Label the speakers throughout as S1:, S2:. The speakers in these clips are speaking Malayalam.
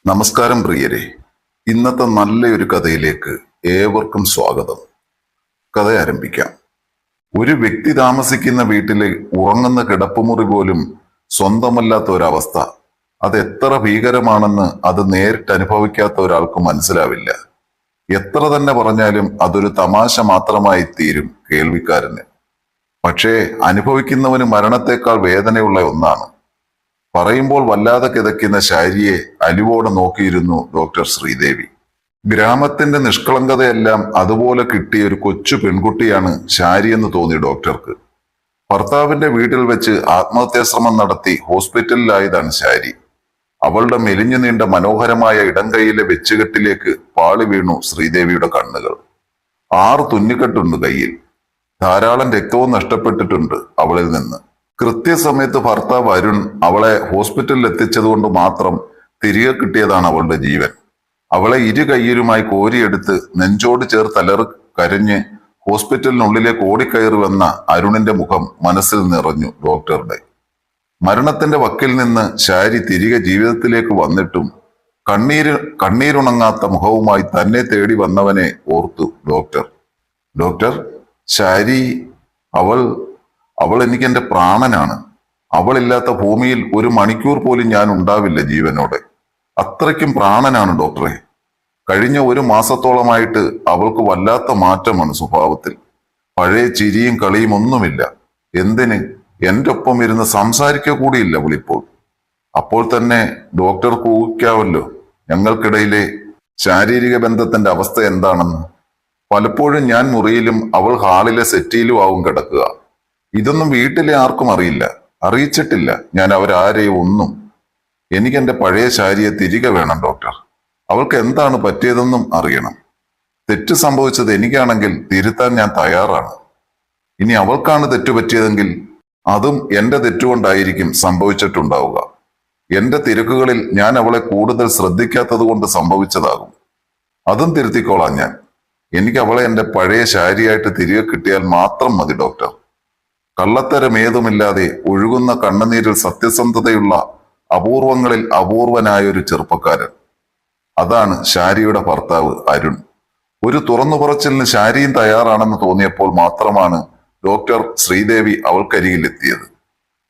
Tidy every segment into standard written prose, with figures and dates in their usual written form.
S1: നമസ്കാരം പ്രിയരെ. ഇന്നത്തെ നല്ലൊരു കഥയിലേക്ക് ഏവർക്കും സ്വാഗതം. കഥ ആരംഭിക്കാം. ഒരു വ്യക്തി താമസിക്കുന്ന വീട്ടിലെ ഉറങ്ങുന്ന കിടപ്പുമുറി പോലും സ്വന്തമല്ലാത്ത ഒരവസ്ഥ. അത് എത്ര ഭീകരമാണെന്ന് അത് നേരിട്ട് അനുഭവിക്കാത്ത ഒരാൾക്ക് മനസ്സിലാവില്ല. എത്ര തന്നെ പറഞ്ഞാലും അതൊരു തമാശ മാത്രമായി തീരും കേൾവിക്കാരന്. പക്ഷേ അനുഭവിക്കുന്നവന് മരണത്തെക്കാൾ വേദനയുള്ള ഒന്നാണ്. പറയുമ്പോൾ വല്ലാതെ കിതയ്ക്കുന്ന ശാരിയെ അലിവോടെ നോക്കിയിരുന്നു ഡോക്ടർ ശ്രീദേവി. ഗ്രാമത്തിന്റെ നിഷ്കളങ്കതയെല്ലാം അതുപോലെ കിട്ടിയ ഒരു കൊച്ചു പെൺകുട്ടിയാണ് ശാരി എന്ന് തോന്നി ഡോക്ടർക്ക്. ഭർത്താവിന്റെ വീട്ടിൽ വെച്ച് ആത്മഹത്യാശ്രമം നടത്തി ഹോസ്പിറ്റലിലായതാണ് ശാരി. അവളുടെ മെലിഞ്ഞു നീണ്ട മനോഹരമായ ഇടംകൈയിലെ വെച്ചുകെട്ടിലേക്ക് പാളി വീണു ശ്രീദേവിയുടെ കണ്ണുകൾ. 6 തുന്നിക്കെട്ടുണ്ട് കയ്യിൽ. ധാരാളം രക്തവും നഷ്ടപ്പെട്ടിട്ടുണ്ട് അവളിൽ നിന്ന്. കൃത്യസമയത്ത് ഭർത്താവ് അരുൺ അവളെ ഹോസ്പിറ്റലിൽ എത്തിച്ചതുകൊണ്ട് മാത്രം തിരികെ കിട്ടിയതാണ് അവളുടെ ജീവൻ. അവളെ ഇരു കയ്യിലുമായി കോരിയെടുത്ത് നെഞ്ചോട് ചേർത്തലറി കരഞ്ഞ് ഹോസ്പിറ്റലിനുള്ളിലേക്ക് ഓടിക്കയറി വന്ന അരുണിന്റെ മുഖം മനസ്സിൽ നിറഞ്ഞു ഡോക്ടറുടെ. മരണത്തിന്റെ വക്കിൽ നിന്ന് ശാരി തിരികെ ജീവിതത്തിലേക്ക് വന്നിട്ടും കണ്ണീരുണങ്ങാത്ത മുഖവുമായി തന്നെ തേടി വന്നവനെ ഓർത്തു ഡോക്ടർ. ഡോക്ടർ, ശാരി, അവൾ എനിക്ക് എന്റെ പ്രാണനാണ്. അവളില്ലാത്ത ഭൂമിയിൽ ഒരു മണിക്കൂർ പോലും ഞാൻ ഉണ്ടാവില്ല ജീവനോടെ. അത്രയ്ക്കും പ്രാണനാണ് ഡോക്ടറെ. കഴിഞ്ഞ 1 മാസത്തോളമായിട്ട് അവൾക്ക് വല്ലാത്ത മാറ്റമാണ് സ്വഭാവത്തിൽ. പഴയ ചിരിയും കളിയും ഒന്നുമില്ല. എന്തിന്, എന്റെ ഒപ്പം ഇരുന്ന് സംസാരിക്കുക കൂടിയില്ല അവളിപ്പോൾ. അപ്പോൾ തന്നെ ഡോക്ടർ ഊഹിക്കാവല്ലോ ഞങ്ങൾക്കിടയിലെ ശാരീരിക ബന്ധത്തിന്റെ അവസ്ഥ എന്താണെന്ന്. പലപ്പോഴും ഞാൻ മുറിയിലും അവൾ ഹാളിലെ സെറ്റിയിലും ആവും കിടക്കുക. ഇതൊന്നും വീട്ടിലെ ആർക്കും അറിയില്ല, അറിയിച്ചിട്ടില്ല ഞാൻ അവരാരെയും ഒന്നും. എനിക്ക് എന്റെ പഴയ ശാരിയെ തിരികെ വേണം ഡോക്ടർ. അവൾക്ക് എന്താണ് പറ്റിയതെന്നും അറിയണം. തെറ്റ് സംഭവിച്ചത് എനിക്കാണെങ്കിൽ തിരുത്താൻ ഞാൻ തയ്യാറാണ്. ഇനി അവൾക്കാണ് തെറ്റുപറ്റിയതെങ്കിൽ അതും എന്റെ തെറ്റുകൊണ്ടായിരിക്കും സംഭവിച്ചിട്ടുണ്ടാവുക. എന്റെ തിരക്കുകളിൽ ഞാൻ അവളെ കൂടുതൽ ശ്രദ്ധിക്കാത്തത് കൊണ്ട് സംഭവിച്ചതാകും. അതും തിരുത്തിക്കോളാം ഞാൻ. എനിക്ക് അവളെ എന്റെ പഴയ ശാരിയായിട്ട് തിരികെ കിട്ടിയാൽ മാത്രം മതി ഡോക്ടർ. കള്ളത്തരമേതുമില്ലാതെ ഒഴുകുന്ന കണ്ണുനീരിൽ സത്യസന്ധതയുള്ള അപൂർവങ്ങളിൽ അപൂർവനായ ഒരു ചെറുപ്പക്കാരൻ. അതാണ് ശാരിയുടെ ഭർത്താവ് അരുൺ. ഒരു തുറന്നു പറച്ചിലിന് ശാരിയും തയ്യാറാണെന്ന് തോന്നിയപ്പോൾ മാത്രമാണ് ഡോക്ടർ ശ്രീദേവി അവൾക്കരികിൽ എത്തിയത്.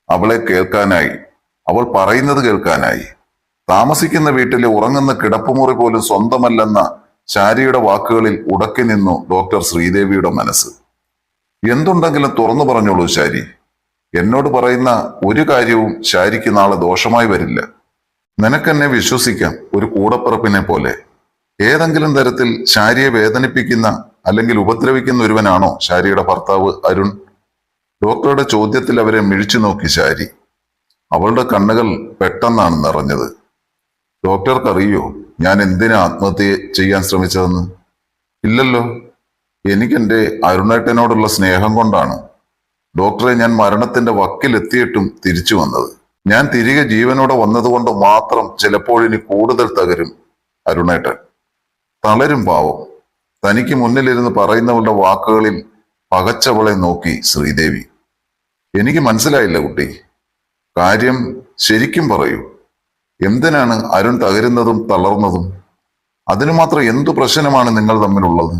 S1: അവളെ കേൾക്കാനായി, അവൾ പറയുന്നത് കേൾക്കാനായി. താമസിക്കുന്ന വീട്ടിലെ ഉറങ്ങുന്ന കിടപ്പുമുറി പോലും സ്വന്തമല്ലെന്ന ശാരിയുടെ വാക്കുകളിൽ ഉടക്കി നിന്നു ഡോക്ടർ ശ്രീദേവിയുടെ മനസ്സ്. എന്തുണ്ടെങ്കിലും തുറന്നു പറഞ്ഞോളൂ ശാരി. എന്നോട് പറയുന്ന ഒരു കാര്യവും ശാരിക്ക് നാളെ ദോഷമായി വരില്ല. നിനക്കെന്നെ വിശ്വസിക്കാം, ഒരു കൂടപ്പിറപ്പിനെ പോലെ. ഏതെങ്കിലും തരത്തിൽ ശാരിയെ വേദനിപ്പിക്കുന്ന അല്ലെങ്കിൽ ഉപദ്രവിക്കുന്ന ഒരുവനാണോ ശാരിയുടെ ഭർത്താവ് അരുൺ? ഡോക്ടറുടെ ചോദ്യത്തിൽ അവരെ മിഴിച്ചു നോക്കി ശാരി. അവളുടെ കണ്ണുകൾ പെട്ടെന്നാണ് നിറഞ്ഞത്. ഡോക്ടർക്കറിയോ ഞാൻ എന്തിനാ ആത്മഹത്യ ചെയ്യാൻ ശ്രമിച്ചതെന്ന്? ഇല്ലല്ലോ. എനിക്കെന്റെ അരുണേട്ടനോടുള്ള സ്നേഹം കൊണ്ടാണ് ഡോക്ടറെ ഞാൻ മരണത്തിന്റെ വക്കിലെത്തിയിട്ടും തിരിച്ചു വന്നത്. ഞാൻ തിരികെ ജീവനോടെ വന്നതുകൊണ്ട് മാത്രം ചിലപ്പോഴിനി കൂടുതൽ തകരും അരുണേട്ടൻ. തളരും പാവം. തനിക്ക് മുന്നിലിരുന്ന് പറയുന്നവളുടെ വാക്കുകളിൽ പകച്ചവളെ നോക്കി ശ്രീദേവി. എനിക്ക് മനസ്സിലായില്ല കുട്ടി. കാര്യം ശരിക്കും പറയൂ. എന്തിനാണ് അരുൺ തകരുന്നതും തളർന്നതും? അതിനു മാത്രം എന്തു പ്രശ്നമാണ് നിങ്ങൾ തമ്മിലുള്ളത്?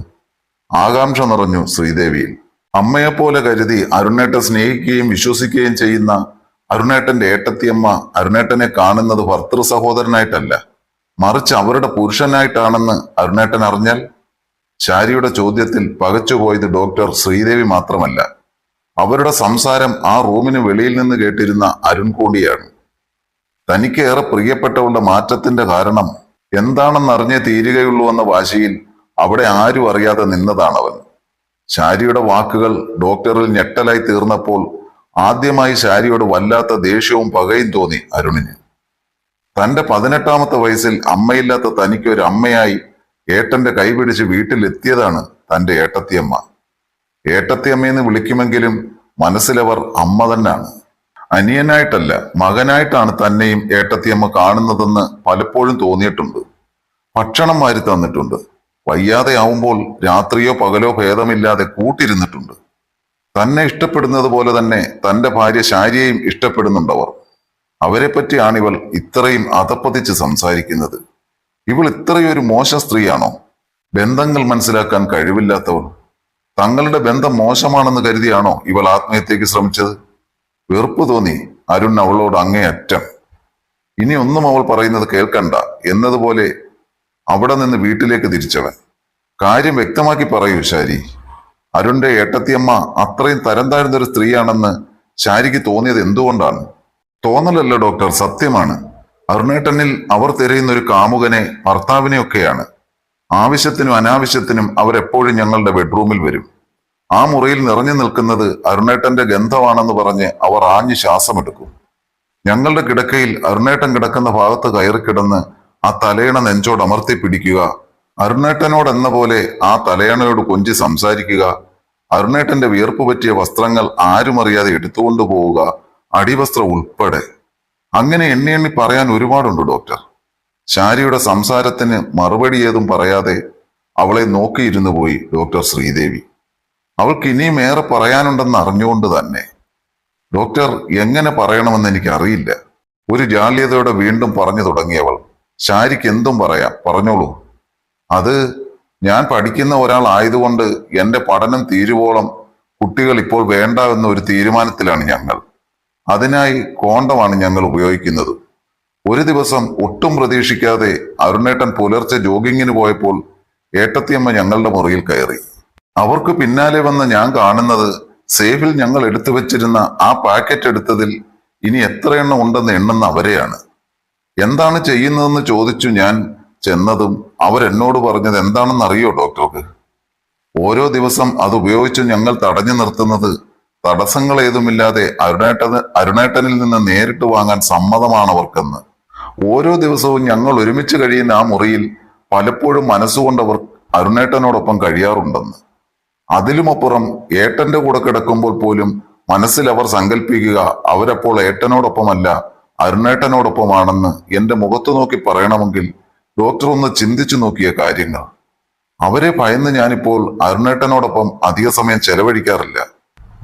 S1: ആകാംക്ഷ നിറഞ്ഞു ശ്രീദേവിയിൽ. അമ്മയെപ്പോലെ കരുതി അരുണേട്ടൻ സ്നേഹിക്കുകയും വിശ്വസിക്കുകയും ചെയ്യുന്ന അരുണേട്ടന്റെ ഏട്ടത്തിയമ്മ അരുണേട്ടനെ കാണുന്നത് ഭർത്തൃ സഹോദരനായിട്ടല്ല, മറിച്ച് അവരുടെ പുരുഷനായിട്ടാണെന്ന് അരുണേട്ടൻ അറിഞ്ഞാൽ? ശാരിയുടെ ചോദ്യത്തിൽ പകച്ചുപോയത് ഡോക്ടർ ശ്രീദേവി മാത്രമല്ല, അവരുടെ സംസാരം ആ റൂമിന് വെളിയിൽ നിന്ന് കേട്ടിരുന്ന അരുൺ കൂടിയാണ്. തനിക്ക് ഏറെ പ്രിയപ്പെട്ടവളുടെ മാറ്റത്തിന്റെ കാരണം എന്താണെന്നറിഞ്ഞേ തീരുകയുള്ളൂ എന്ന വാശിയിൽ അവിടെ ആരും അറിയാതെ നിന്നതാണവൻ. ശാരിയുടെ വാക്കുകൾ ഡോക്ടറിൽ ഞെട്ടലായി തീർന്നപ്പോൾ ആദ്യമായി ശാരിയോട് വല്ലാത്ത ദേഷ്യവും പകയും തോന്നി അരുണിന്. തന്റെ 18ാമത്തെ വയസ്സിൽ അമ്മയില്ലാത്ത തനിക്ക് ഒരു അമ്മയായി ഏട്ടന്റെ കൈപിടിച്ച് വീട്ടിലെത്തിയതാണ് തന്റെ ഏട്ടത്തിയമ്മ. ഏട്ടത്തിയമ്മയെന്ന് വിളിക്കുമെങ്കിലും മനസ്സിലവർ അമ്മ തന്നെയാണ്. അനിയനായിട്ടല്ല, മകനായിട്ടാണ് തന്നെയും ഏട്ടത്തിയമ്മ കാണുന്നതെന്ന് പലപ്പോഴും തോന്നിയിട്ടുണ്ട്. ഭക്ഷണം വാരി തന്നിട്ടുണ്ട്. വയ്യാതെയാവുമ്പോൾ രാത്രിയോ പകലോ ഭേദമില്ലാതെ കൂട്ടിരുന്നിട്ടുണ്ട്. തന്നെ ഇഷ്ടപ്പെടുന്നത് പോലെ തന്നെ തന്റെ ഭാര്യ ശാരിയെയും ഇഷ്ടപ്പെടുന്നുണ്ടവർ. അവരെപ്പറ്റിയാണിവൾ ഇത്രയും അധപ്പതിച്ച് സംസാരിക്കുന്നത്. ഇവൾ ഇത്രയൊരു മോശ സ്ത്രീയാണോ? ബന്ധങ്ങൾ മനസ്സിലാക്കാൻ കഴിവില്ലാത്തവൾ. തങ്ങളുടെ ബന്ധം മോശമാണെന്ന് കരുതിയാണോ ഇവൾ ആത്മഹത്യക്ക് ശ്രമിച്ചത്? വെറുപ്പ് തോന്നി അരുൺ അവളോട് അങ്ങേയറ്റം. ഇനി ഒന്നും അവൾ പറയുന്നത് കേൾക്കണ്ട എന്നതുപോലെ അവിടെ നിന്ന് വീട്ടിലേക്ക് തിരിച്ചവൻ. കാര്യം വ്യക്തമാക്കി പറയൂ ശാരി. അരുണിന്റെ ഏട്ടത്തിയമ്മ അത്രയും തരം താഴ്ന്നൊരു സ്ത്രീയാണെന്ന് ശാരിക്ക് തോന്നിയത് എന്തുകൊണ്ടാണ്? തോന്നലല്ല ഡോക്ടർ, സത്യമാണ്. അരുണേട്ടനിൽ അവർ തിരയുന്ന ഒരു കാമുകനെ, ഭർത്താവിനെയൊക്കെയാണ്. ആവശ്യത്തിനും അനാവശ്യത്തിനും അവരെപ്പോഴും ഞങ്ങളുടെ ബെഡ്റൂമിൽ വരും. ആ മുറിയിൽ നിറഞ്ഞു നിൽക്കുന്നത് അരുണേട്ടന്റെ ഗന്ധമാണെന്ന് പറഞ്ഞ് അവർ ആഞ്ഞു ശ്വാസമെടുക്കും. ഞങ്ങളുടെ കിടക്കയിൽ അരുണേട്ടൻ കിടക്കുന്ന ഭാഗത്ത് കയറി കിടന്ന് ആ തലയണ നെഞ്ചോട് അമർത്തി പിടിക്കുക, അരുണേട്ടനോട് എന്ന പോലെ ആ തലയണയോട് കൊഞ്ചി സംസാരിക്കുക, അരുണേട്ടന്റെ വിയർപ്പ് പറ്റിയ വസ്ത്രങ്ങൾ ആരും അറിയാതെ എടുത്തുകൊണ്ടു പോവുക, അടിവസ്ത്രം ഉൾപ്പെടെ. അങ്ങനെ എണ്ണി എണ്ണി പറയാൻ ഒരുപാടുണ്ട് ഡോക്ടർ. ശാരിയുടെ സംസാരത്തിന് മറുപടി ഏതും പറയാതെ അവളെ നോക്കിയിരുന്നു പോയി ഡോക്ടർ ശ്രീദേവി. അവൾക്ക് ഇനിയും ഏറെ പറയാനുണ്ടെന്ന് അറിഞ്ഞുകൊണ്ട് തന്നെ. ഡോക്ടർ, എങ്ങനെ പറയണമെന്ന് എനിക്കറിയില്ല. ഒരു ജാള്യതയോടെ വീണ്ടും പറഞ്ഞു തുടങ്ങിയവൾ. ശാരിക്ക് എന്തും പറയാം, പറഞ്ഞോളൂ. അത് ഞാൻ പഠിക്കുന്ന ഒരാൾ ആയതുകൊണ്ട് എന്റെ പഠനം തീരുവോളം കുട്ടികൾ ഇപ്പോൾ വേണ്ട എന്ന ഒരു തീരുമാനത്തിലാണ് ഞങ്ങൾ. അതിനായി കോണ്ടമാണ് ഞങ്ങൾ ഉപയോഗിക്കുന്നത്. ഒരു ദിവസം ഒട്ടും പ്രതീക്ഷിക്കാതെ അരുണേട്ടൻ പുലർച്ചെ ജോഗിങ്ങിന് പോയപ്പോൾ ഏട്ടത്തിയമ്മ ഞങ്ങളുടെ മുറിയിൽ കയറി. അവർക്ക് പിന്നാലെ വന്ന് ഞാൻ കാണുന്നത് സേഫിൽ ഞങ്ങൾ എടുത്തു വെച്ചിരുന്ന ആ പാക്കറ്റ് എടുത്തതിൽ ഇനി എത്ര എണ്ണം ഉണ്ടെന്ന് എണ്ണുന്ന അവരെയാണ്. എന്താണ് ചെയ്യുന്നതെന്ന് ചോദിച്ചു ഞാൻ ചെന്നതും അവരെന്നോട് പറഞ്ഞത് എന്താണെന്ന് അറിയോ ഡോക്ടർക്ക്? ഓരോ ദിവസം അത് ഉപയോഗിച്ച് ഞങ്ങൾ തടഞ്ഞു നിർത്തുന്നത് തടസ്സങ്ങൾ ഏതുമില്ലാതെ അരുണേട്ടനിൽ നിന്ന് നേരിട്ട് വാങ്ങാൻ സമ്മതമാണവർക്കെന്ന്. ഓരോ ദിവസവും ഞങ്ങൾ ഒരുമിച്ച് കഴിയുന്ന ആ മുറിയിൽ പലപ്പോഴും മനസ്സുകൊണ്ടവർ അരുണേട്ടനോടൊപ്പം കഴിയാറുണ്ടെന്ന്. അതിലുമപ്പുറം ഏട്ടന്റെ കൂടെ കിടക്കുമ്പോൾ പോലും മനസ്സിൽ അവർ സങ്കല്പിക്കുക അവരപ്പോൾ ഏട്ടനോടൊപ്പമല്ല അരുണേട്ടനോടൊപ്പമാണെന്ന്. എന്റെ മുഖത്തു നോക്കി പറയണമെങ്കിൽ ഡോക്ടർ ഒന്ന് ചിന്തിച്ചു നോക്കിയ കാര്യങ്ങൾ. അവരെ ഭയന്ന് ഞാനിപ്പോൾ അരുണേട്ടനോടൊപ്പം അധിക സമയം ചെലവഴിക്കാറില്ല.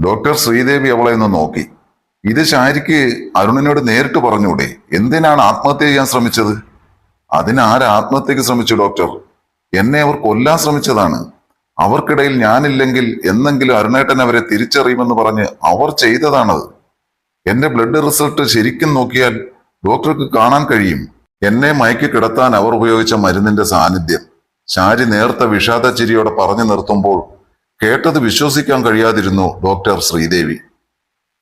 S1: ഡോക്ടർ ശ്രീദേവി അവളെ ഒന്ന് നോക്കി. ഇത് ശാരിക്ക് അരുണിനോട് നേരിട്ട് പറഞ്ഞൂടെ? എന്തിനാണ് ആത്മഹത്യ ചെയ്യാൻ ശ്രമിച്ചത്? അതിനാര് ആത്മഹത്യക്ക് ശ്രമിച്ചു ഡോക്ടർ? എന്നെ അവർ കൊല്ലാൻ ശ്രമിച്ചതാണ്. അവർക്കിടയിൽ ഞാനില്ലെങ്കിൽ എന്നെങ്കിലും അരുണേട്ടൻ അവരെ തിരിച്ചറിയുമെന്ന് പറഞ്ഞ് അവർ ചെയ്തതാണത്. എന്റെ ബ്ലഡ് റിസൾട്ട് ശരിക്കും നോക്കിയാൽ ഡോക്ടർക്ക് കാണാൻ കഴിയും. എന്നെ മയക്കി കിടത്താൻ അവർ ഉപയോഗിച്ച മരുന്നിന്റെ സാന്നിധ്യം. ശാരി നേർത്ത വിഷാദ ചിരിയോടെ പറഞ്ഞു നിർത്തുമ്പോൾ കേട്ടത് വിശ്വസിക്കാൻ കഴിയാതിരുന്നു ഡോക്ടർ ശ്രീദേവി.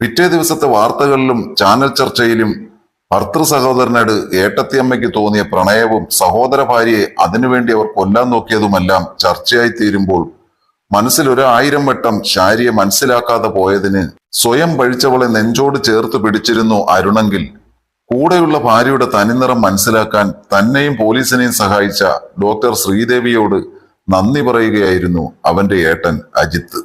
S1: പിറ്റേ ദിവസത്തെ വാർത്തകളിലും ചാനൽ ചർച്ചയിലും ഭർത്തൃ സഹോദരനോട് ഏട്ടത്തിയമ്മയ്ക്ക് തോന്നിയ പ്രണയവും സഹോദര ഭാര്യയെ അതിനുവേണ്ടി അവർ കൊല്ലാൻ നോക്കിയതുമെല്ലാം ചർച്ചയായി തീരുമ്പോൾ മനസ്സിൽ 1000 വട്ടം ശാരിയെ മനസ്സിലാക്കാതെ പോയതിന് സ്വയം പഴിച്ചവളെ നെഞ്ചോട് ചേർത്ത് പിടിച്ചിരുന്നു അരുണെങ്കിൽ കൂടെയുള്ള ഭാര്യയുടെ തനിനിറം മനസ്സിലാക്കാൻ തന്നെയും പോലീസിനെയും സഹായിച്ച ഡോക്ടർ ശ്രീദേവിയോട് നന്ദി പറയുകയായിരുന്നു അവന്റെ ഏട്ടൻ അജിത്ത്.